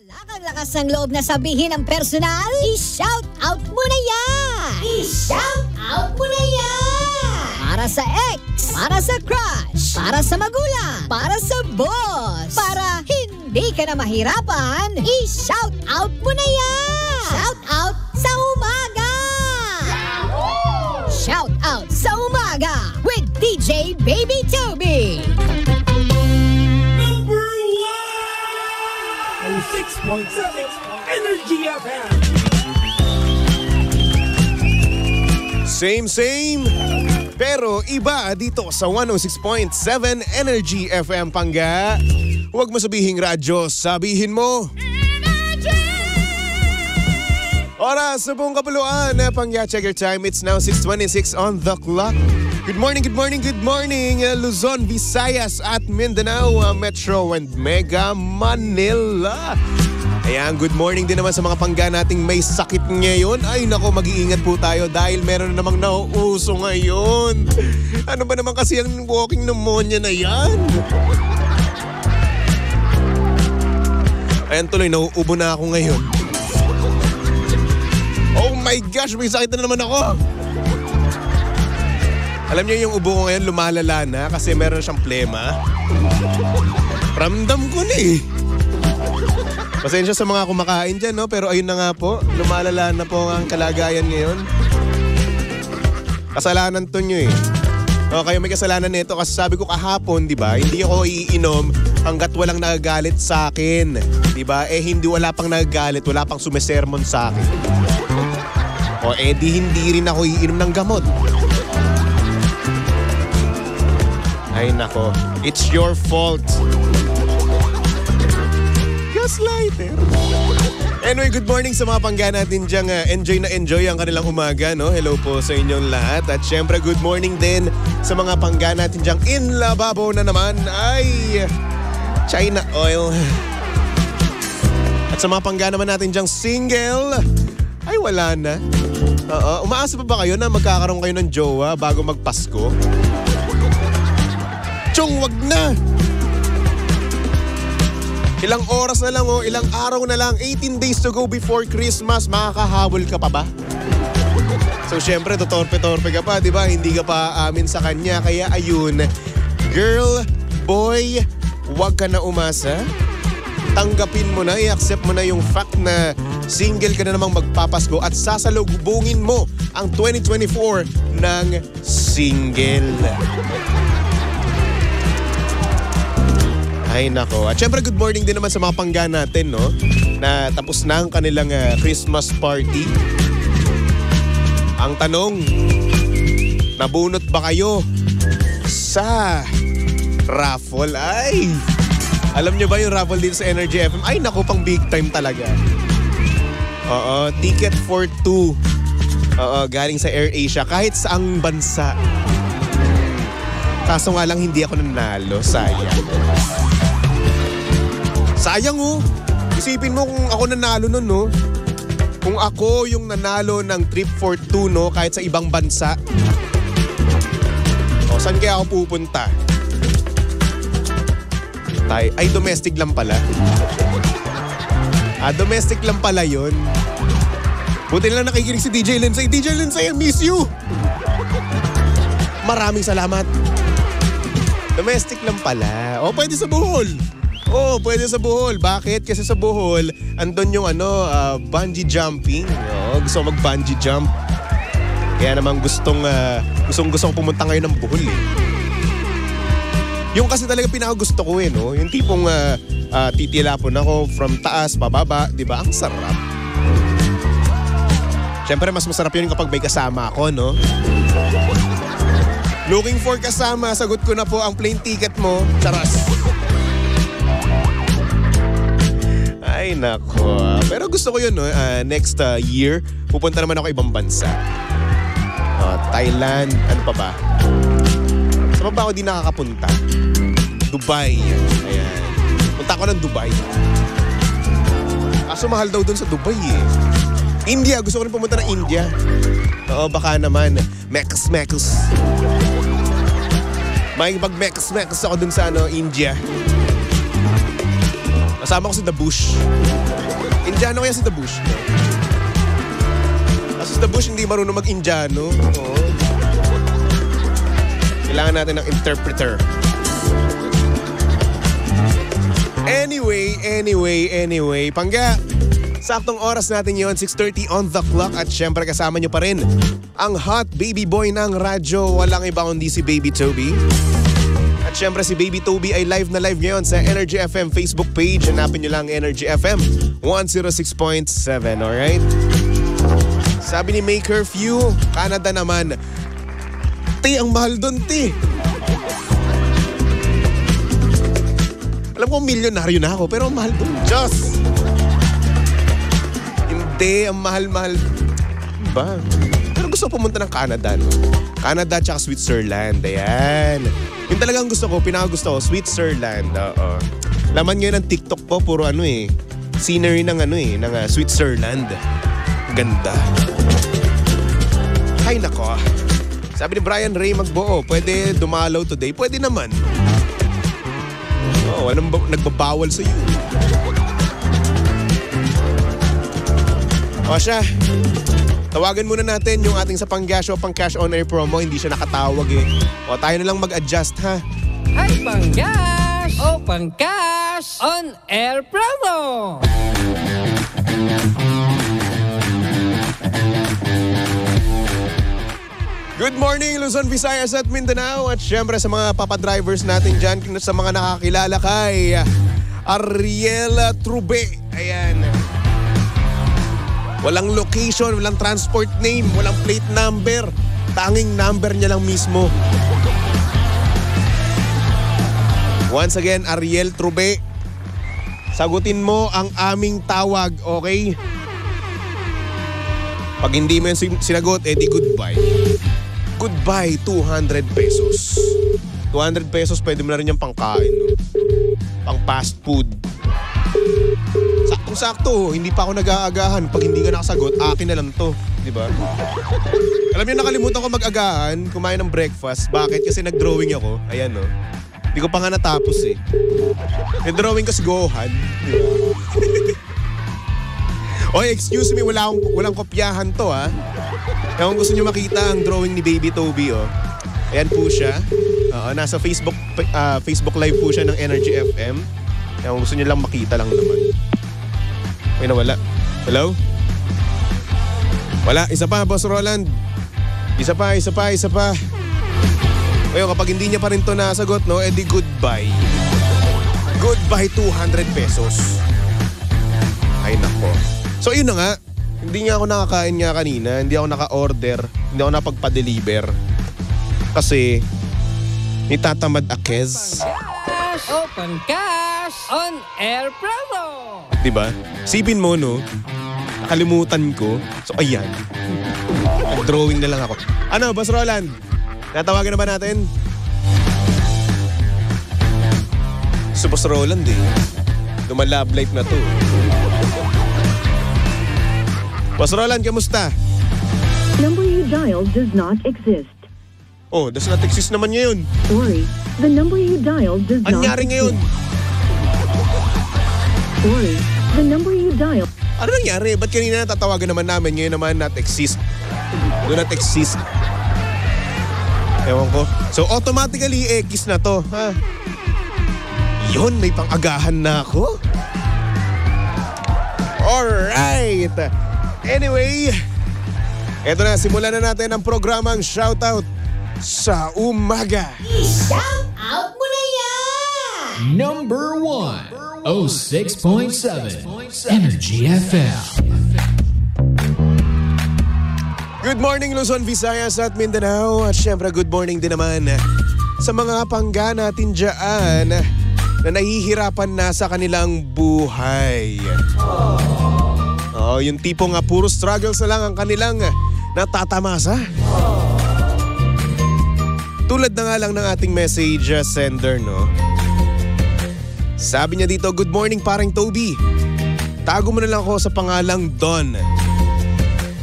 Wala kang lakas ng loob na sabihin ang personal? I-shout out mo na yan! I-shout out mo na yan! Para sa ex, para sa crush, para sa magulang, para sa boss, para hindi ka na mahirapan, i-shout out mo na yan! Shout out sa umaga! Shout out sa umaga with DJ Baby Toby! 6.7 Energy FM. Same, pero iba dito sa 106.7 Energy FM Pangga. Huwag mo sabihing radyo, sabihin mo oras sa buong kapuluan. Pangga, check your time. It's now 6:26 on the clock. Good morning, Luzon, Visayas at Mindanao, Metro and Mega Manila. Ayan, good morning din naman sa mga pangga nating may sakit ngayon. Ay nako, mag-iingat po tayo dahil meron na namang nauuso ngayon. Ano ba naman kasi ang walking pneumonia na yan? Ayan tuloy, nauubo na ako ngayon. Oh my gosh, may sakit na naman ako. Alam niyo yung ubo ko ngayon lumalala na kasi meron siyang plema. Ramdam ko na eh. Pasensya sa mga kumakain dyan, no? Pero ayun na nga po, lumalala na po ang kalagayan ngayon. Kasalanan to nyo eh. O, kayo may kasalanan nito kasi sabi ko kahapon, di ba? Hindi ako iinom hanggat walang nagagalit sa akin. Di ba? Hindi wala pang nagagalit, wala pang sumesermon sa akin. O, di hindi rin ako iinom ng gamot. Ay nako, it's your fault. Gaslighter. Anyway, good morning sa mga pangga natin dyan. Enjoy na enjoy ang kanilang umaga, no? Hello po sa inyong lahat. At syempre, good morning din sa mga pangga natin dyan in lababo na naman ay China oil. At sa mga pangga naman natin dyan single, ay wala na. Umaasa pa ba kayo na magkakaroon kayo ng jowa bago magpasko? Chong, wag na! Ilang oras na lang ilang araw na lang, 18 days to go before Christmas, makakahabol ka pa ba? So syempre, totorpe-torpe ka pa, di ba? Hindi ka pa amin sa kanya, kaya ayun, girl, boy, wag ka na umasa. Tanggapin mo na, i-accept mo na yung fact na single ka na namang magpapasko at sasalubungin mo ang 2024 ng single. Ay nako. At syempre good morning din naman sa mga pangga natin, no? Na tapos na ang kanilang Christmas party. Ang tanong, nabunot ba kayo sa raffle? Ay! Alam nyo ba yung raffle dito sa Energy FM? Ay nako, pang big time talaga. Oo, ticket for 2. Oo, galing sa AirAsia kahit saang bansa. Kaso nga lang hindi ako nanalo, sayang. Sayang Isipin mo kung ako nanalo nun, no? Kung ako yung nanalo ng trip for 2, no? Kahit sa ibang bansa. O, saan kaya ako pupunta? Ay, domestic lang pala. Domestic lang pala yun. Buti lang nakikinig si DJ Linsay. DJ Linsay, I miss you! Maraming salamat. Domestic lang pala. O, pwede sa Bohol. Oo, pwede sa Bohol. Bakit? Kasi sa Bohol, andun yung bungee jumping. Gusto ko mag-bungee jump. Kaya naman gusto ko pumunta ngayon ng Bohol eh. Yung kasi talaga pinakagusto ko eh, no? Yung tipong titilapon ako from taas, pababa, di ba? Ang sarap. Siyempre, mas masarap yun kapag may kasama ako, no? Looking for kasama, sagot ko na po ang plane ticket mo. Charas. Ay, nako. Pero gusto ko yun, no? Next year, pupunta naman ako ibang bansa. Thailand, ano pa ba? Saan ba ako di nakakapunta? Dubai. Ayan. Punta ako ng Dubai. Kaso mahal daw dun sa Dubai eh. India, gusto ko rin pumunta ng India. Oo, baka naman. Mekas. Makikipag-mekas ako dun sa India. Kasama ko si The Bush. Indiano kaya si The Bush? Kasi si The Bush hindi marunong mag-Indiano. Oo. Kailangan natin ng interpreter. Anyway. Pangga, saktong oras natin yon, 6:30 on the clock. At syempre kasama nyo pa rin ang hot baby boy ng radyo. Walang iba kundi si Baby Toby. At syempre si Baby Toby ay live na live ngayon sa Energy FM Facebook page. Hanapin nyo lang Energy FM 106.7, alright? Sabi ni May Curfew, Canada naman. Ti, ang mahal doon, ti. Alam ko milyonaryo na ako, pero ang mahal doon. Diyos! Hindi, ang mahal-mahal. Ba? Pero gusto ko pumunta ng Canada, no? Canada tsaka Switzerland, ayan. Yung talagang gusto ko, pinakagusto ko, Switzerland, oo. Laman ngayon ng TikTok po, puro scenery ng Switzerland. Ganda. Ay nako. Sabi ni Brian Ray Magbuo, pwede dumalaw today? Pwede naman. Oo, walang nagbabawal sa iyo. O siya, tawagan muna natin yung ating sa Panggasyo, pang cash on air promo. Hindi siya nakatawag eh. O tayo na lang mag-adjust ha. Hi Panggash! O Pang-cash on air promo! Good morning Luzon, Visayas at Mindanao. At syempre sa mga papadrivers natin dyan, sa mga nakakilala kay Ariel Trube. Ayan. Walang location, walang transport name, walang plate number. Tanging number niya lang mismo. Once again, Ariel Trube. Sagutin mo ang aming tawag, okay? Pag hindi mo yung sinagot, edi goodbye. Goodbye, 200 pesos. 200 pesos, pwede mo na rin yung pangkain, no? Pang fast food. Saktong-sakto, hindi pa ako nag-aagahan. Pag hindi ka nakasagot, akin na lang to. Diba? Alam niyo, nakalimutan ko mag-agahan, kumain ng breakfast. Bakit? Kasi nag-drawing ako. Ayan, no? Hindi ko pa nga natapos, eh. Yung drawing ko si Gohan. Diba? Oy, excuse me, walang kopyahan to, ha? Kung gusto nyo makita ang drawing ni Baby Toby, oh. Ayan po siya. Nasa Facebook Live po siya ng Energy FM. Kung gusto nyo lang makita lang naman. Ay, nawala. Hello? Wala. Isa pa, Boss Roland. Isa pa. Ngayon, kapag hindi niya pa rin to nasagot, no, edi goodbye. Goodbye, 200 pesos. Ay, nako. So, yun na nga. Hindi nga ako nakakain nga kanina. Hindi ako naka-order. Hindi ako napagpa-deliver. Kasi, nitatamad akez. Pang-cash o Pang-cash on air promo! Diba? Sipin mo, no? Nakalimutan ko. So, ayan. Nag-drawing na lang ako. Ano, Boss Roland? Natawagan na ba natin? So, Boss Roland, eh. Lumalab life na to. Boss Roland, kamusta? Number you dialed does not exist. Oh, does not exist naman ngayon. Sorry, the number you dialed does not Anyari ngayon? Sorry, the number you dialed. Ano nangyari? Ba't kanina natatawagan naman namin? Ngayon naman not exist. Do not exist. Ewan ko. So automatically, X na to. Ha? Yun, may pang-agahan na ako. Alright. Anyway, eto na, simulan na natin ang programang Shoutout sa Umaga. I-shout out mo na yan! Number 1, 06.7 Energy FM. Good morning Luzon, Visayas at Mindanao. At syempre good morning din naman sa mga pangga natin dyan na nahihirapan na sa kanilang buhay. Yung tipong puro struggles na lang ang kanilang natatamasa. Tulad na nga lang ng ating message sender, no? Sabi niya dito, good morning paring Toby. Tago mo na lang ako sa pangalang Don.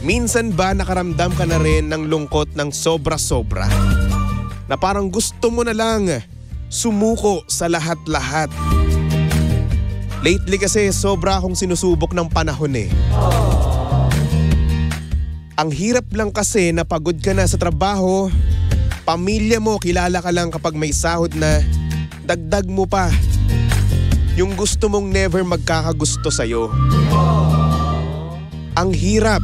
Minsan ba nakaramdam ka na rin ng lungkot ng sobra-sobra? Na parang gusto mo na lang sumuko sa lahat-lahat. Lately kasi sobra akong sinusubok ng panahon eh. Ang hirap lang kasi na pagod ka na sa trabaho, pamilya mo, kilala ka lang kapag may sahod na, dagdag mo pa yung gusto mong never magkakagusto sa'yo. Ang hirap.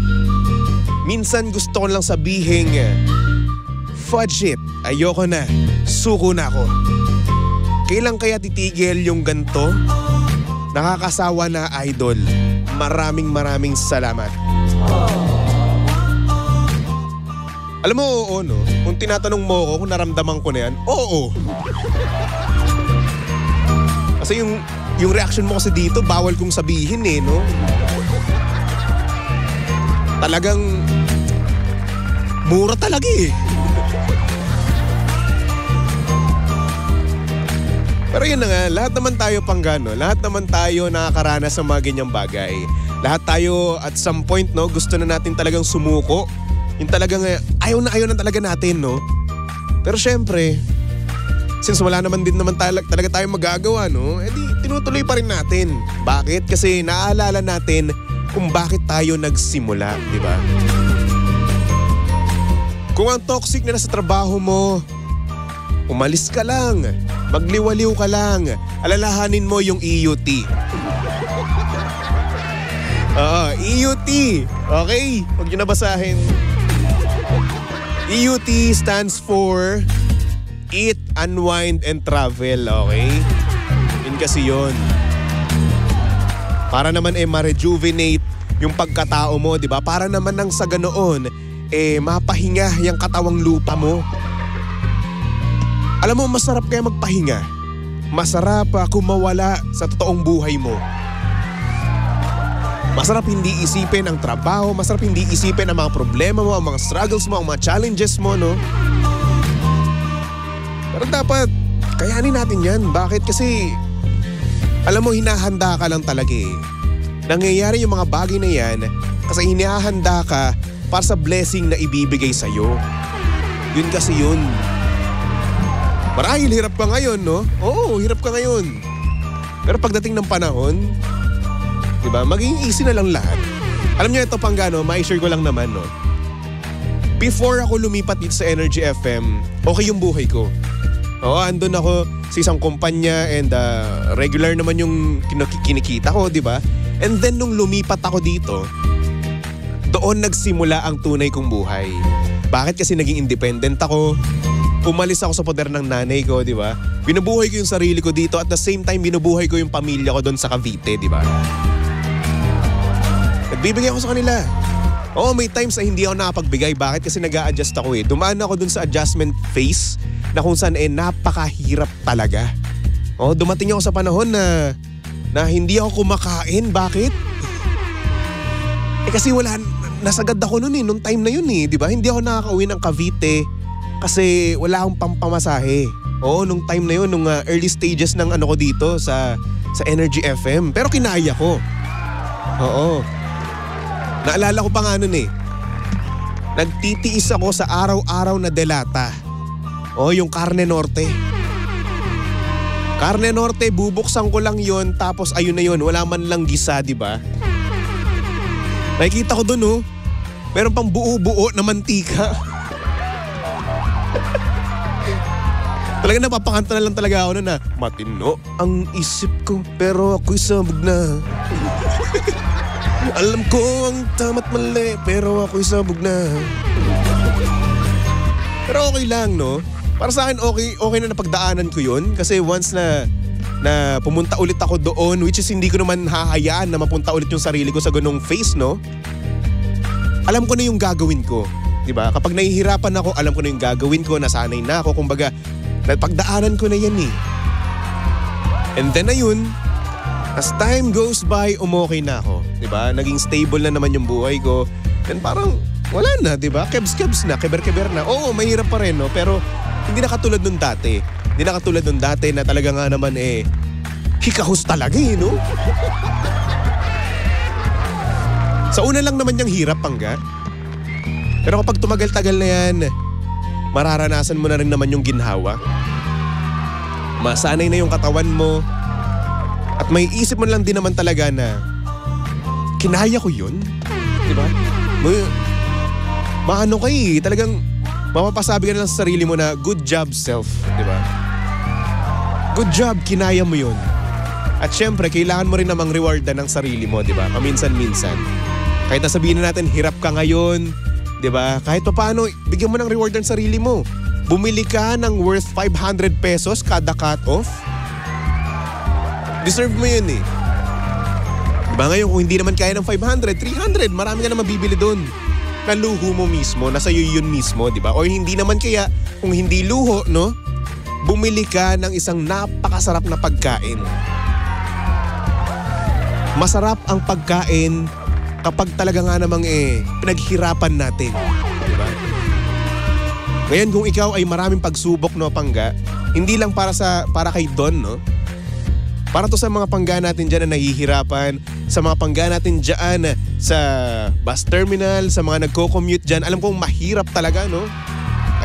Minsan gusto ko lang sabihin, fudge it, ayoko na, suko na ako. Kailan kaya titigil yung ganto? Nakakasawa na, idol. Maraming salamat. Alam mo, oo, no? Kung tinatanong mo ako kung naramdaman ko na yan, oo. Kasi yung reaction mo kasi dito, bawal kong sabihin eh, no? Talagang mura talaga eh. Pero yun na nga, lahat naman tayo panggano, lahat naman tayo nakakaranas ng mga ganyang bagay. Lahat tayo at some point, no, gusto na natin talagang sumuko. Yung talagang ayaw na talaga natin, no? Pero syempre, since wala naman din naman talaga tayo magagawa, no? Eh di, tinutuloy pa rin natin. Bakit? Kasi naaalala natin kung bakit tayo nagsimula, di ba? Kung ang toxic na nasa trabaho mo, umalis ka lang. Magliwaliw ka lang. Alalahanin mo yung EUT. EUT. Okay? Huwag nyo nabasahin. EUT stands for Eat, Unwind, and Travel. Okay? Yun kasi yun. Para naman ma-rejuvenate yung pagkatao mo, di ba? Para naman nang sa ganoon, mapahinga yung katawang lupa mo. Alam mo, masarap kaya magpahinga. Masarap kung mawala sa totoong buhay mo. Masarap hindi isipin ang trabaho, masarap hindi isipin ang mga problema mo, ang mga struggles mo, ang mga challenges mo, no? Pero dapat, kayanin natin yan. Bakit? Kasi, alam mo, hinahanda ka lang talaga eh. Nangyayari yung mga bagay na yan kasi hinahanda ka para sa blessing na ibibigay sa'yo. Yun kasi yun. Marahil hirap ka ngayon, no? Oo, hirap ka ngayon. Pero pagdating ng panahon, di ba, maging easy na lang lahat. Alam niyo ito panggano, ma-share ko lang naman, no? Before ako lumipat dito sa Energy FM, okay yung buhay ko. Oo, andun ako sa isang kumpanya and regular naman yung kinikita ko, di ba? And then nung lumipat ako dito, doon nagsimula ang tunay kong buhay. Bakit? Kasi naging independent ako. Umalis ako sa poder ng nanay ko, di ba? Binubuhay ko yung sarili ko dito at the same time binubuhay ko yung pamilya ko doon sa Cavite, di ba? Nagbibigay ako sa kanila. Oo, may times na hindi ako nakapagbigay. Bakit? Kasi nag-a-adjust ako eh. Dumaan ako doon sa adjustment phase na kung saan napakahirap talaga. Oo, dumating ako sa panahon na hindi ako kumakain. Bakit? Kasi nasagad ako noon eh, nung time na yun eh, di ba? Hindi ako nakakauwi ng Cavite kasi wala akong pampamasahe. Oo, nung time na yun, nung early stages ng ano ko dito sa Energy FM. Pero kinaya ko. Oo. Naalala ko pa nga nun eh. Nagtitiis ako sa araw-araw na delata. Oo, yung Carne Norte. Carne Norte, bubuksan ko lang yon tapos ayun na yun, wala man lang gisa, di ba? Nakikita ko dun, oh. Meron pang buo-buo na mantika. Talaga napapakanta na lang talaga ako na matino ang isip ko pero ako'y sabog na. Alam ko ang tama't mali pero ako'y sabog na. Pero okay lang, no? Para sa akin okay na napagdaanan ko yun kasi once na pumunta ulit ako doon, which is hindi ko naman hahayaan na mapunta ulit yung sarili ko sa ganung phase, no? Alam ko na yung gagawin ko, di ba? Kapag nahihirapan ako, alam ko na yung gagawin ko, nasanay na ako, kumbaga, napagdaanan ko na yan eh. And then ayun, as time goes by, umokay na ako, di ba? Naging stable na naman yung buhay ko. Then parang wala na, di ba? Kebs-kebs na, keber-keber na. Oo, mahirap pa rin, no? Pero hindi na katulad nung dati. Hindi na katulad nung dati na talaga nga naman hikahus talaga eh, no? Sa una lang naman yung hirap, pangga. Pero kapag tumagal-tagal na yan, mararanasan mo na rin naman yung ginhawa. Masanay na yung katawan mo. At may isip mo lang din naman talaga na kinaya ko yun. Diba? Maano talagang mapapasabi ka na lang sa sarili mo na good job self. Diba? Good job, kinaya mo yun. At syempre, kailangan mo rin namang rewardan ng sarili mo, di ba? Paminsan-minsan. Kahit nasabihin na natin, hirap ka ngayon, di ba? Kahit pa paano, bigyan mo ng reward ng sarili mo. Bumili ka ng worth 500 pesos kada cut-off. Deserve mo yun eh. Diba ngayon, kung hindi naman kaya ng 500, 300, marami ka na mabibili doon. Na luho mo mismo, nasa iyo yun mismo, di ba? O hindi naman kaya, kung hindi luho, no? Bumili ka ng isang napakasarap na pagkain. Masarap ang pagkain kapag talaga nga namang pinaghirapan natin. Diba? Ngayon kung ikaw ay maraming pagsubok, no, pangga, hindi lang para kay Don, no? Para to sa mga pangga natin dyan na nahihirapan, sa mga pangga natin dyan sa bus terminal, sa mga nagko-commute dyan. Alam kong mahirap talaga, no?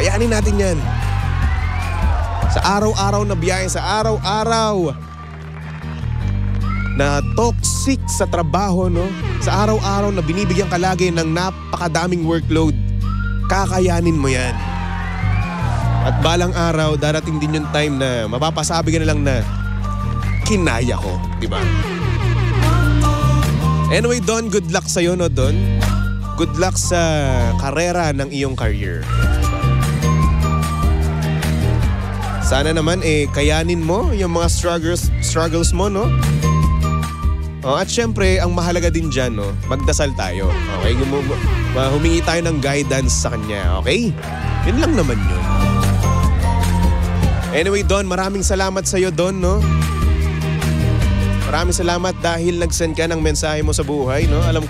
Kayanin natin yan. Sa araw-araw na biyahe, sa araw-araw na toxic sa trabaho, no? Sa araw-araw na binibigyan ka lagi ng napakadaming workload, kakayanin mo yan. At balang araw, darating din yung time na mapapasabi ka na lang na kinaya ko, di ba? Anyway, Don, good luck sa'yo, no, Don? Good luck sa karera ng iyong career. Sana naman kayanin mo yung mga struggles mo, no? At syempre, ang mahalaga din dyan, no? Magdasal tayo. Okay? Humingi tayo ng guidance sa kanya, okay? Yun lang naman yun. Anyway, Don, maraming salamat sa'yo, Don, no? Maraming salamat dahil nag-send ka ng mensahe mo sa buhay, no? Alam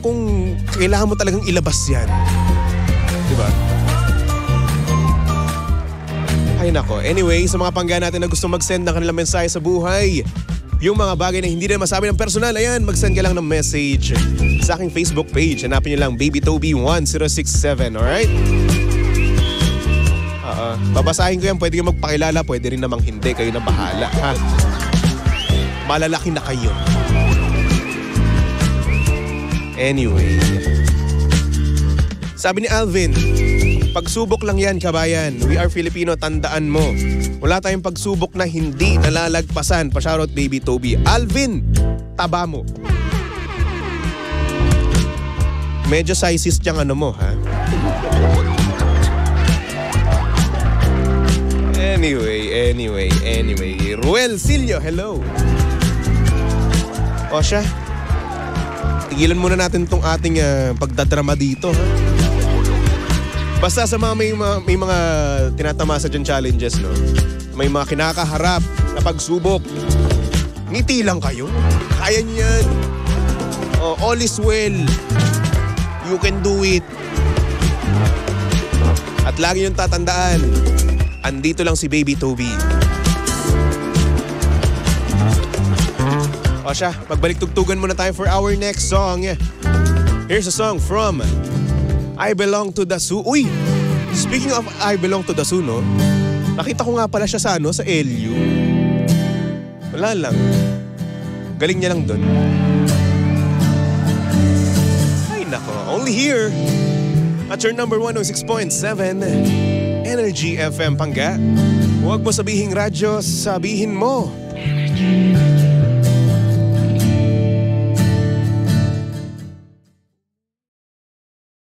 kong kailangan mo talagang ilabas yan. Diba? Ay nako. Anyway, sa mga pangga natin na gusto mag-send ng kanilang mensahe sa buhay, yung mga bagay na hindi na masabi ng personal, ayan, mag-send ka lang ng message sa aking Facebook page. Hanapin niyo lang BabyToby1067, alright? Babasahin ko yan, pwede kayo magpakilala, pwede rin namang hindi, kayo na bahala, ha? Malalaki na kayo. Anyway, sabi ni Alvin, pagsubok lang yan, kabayan. We are Filipino, tandaan mo. Wala tayong pagsubok na hindi nalalagpasan. Pa-shoutout, Baby Toby. Alvin, taba mo. Medyo sizes tiyang ano mo, ha? Anyway. Ruel Silio, hello. O siya, tigilan muna natin tong ating pagdadrama dito, ha? Basta sa mga may mga tinatamasa dyan challenges, no? May mga kinakaharap na pagsubok. Ngiti lang kayo. Kaya niyo yan. All is well. You can do it. At lagi yung tatandaan, andito lang si Baby Toby. O siya, magbalik-tugtugan muna tayo for our next song. Here's a song from I Belong to the Zoo. Uy, speaking of I Belong to the Zoo, no? Nakita ko nga pala siya sa LU. Wala lang. Galing niya lang dun. Ay nako, only here at your number 106.7 Energy FM, Pangga. Huwag mo sabihing radyo, sabihin mo Energy.